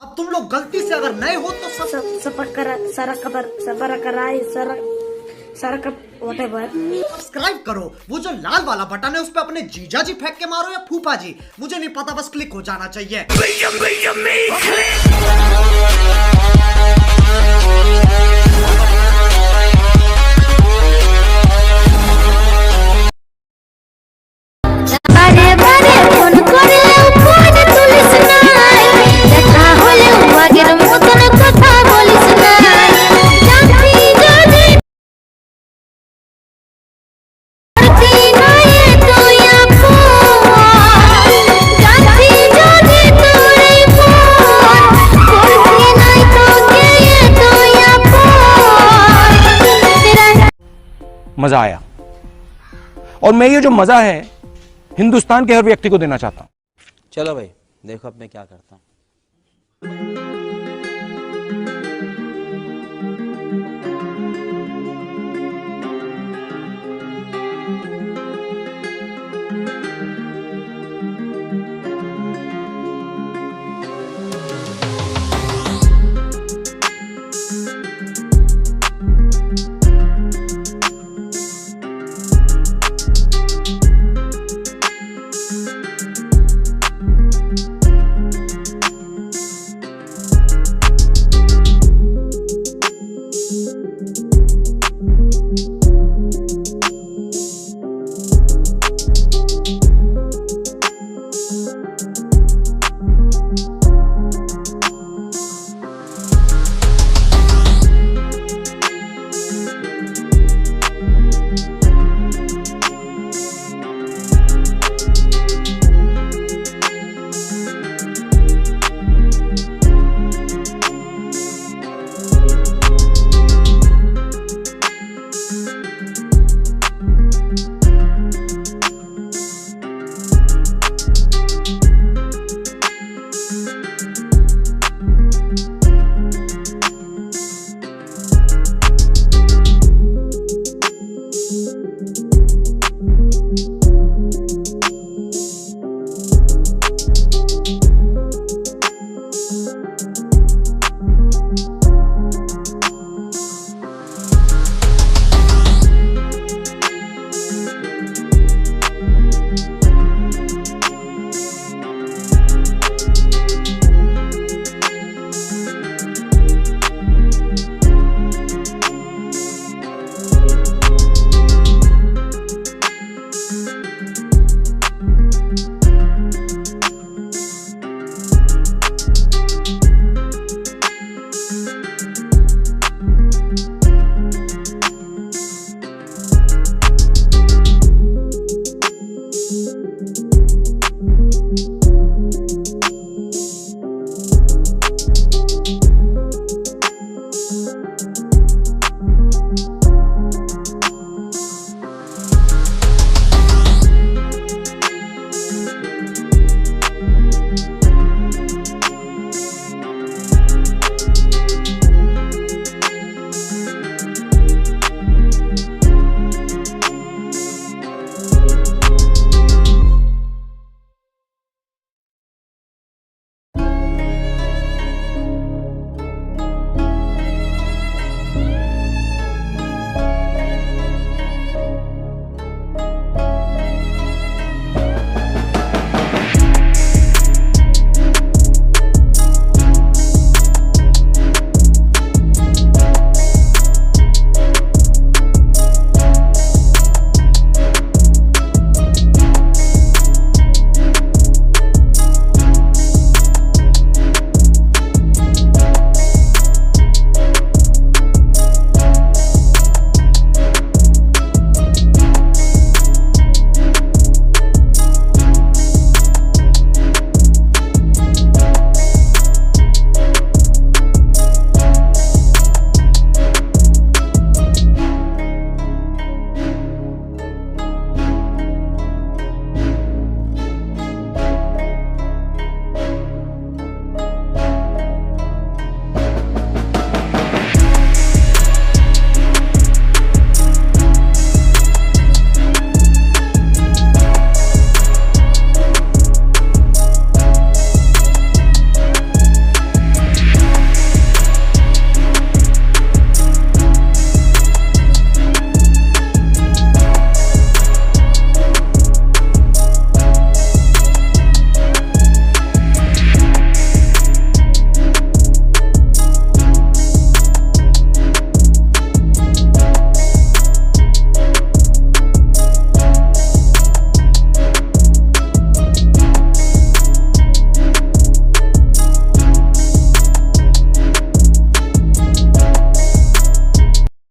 अब तुम लोग गलती से अगर नए हो तो सब्सक्राइब करो। वो जो लाल वाला बटन है उस पर अपने जीजा जी फेंक के मारो या फूफा जी, मुझे नहीं पता, बस क्लिक हो जाना चाहिए। मजा आया और मैं ये जो मजा है हिंदुस्तान के हर व्यक्ति को देना चाहता हूं। चलो भाई देखो अब मैं क्या करता हूँ।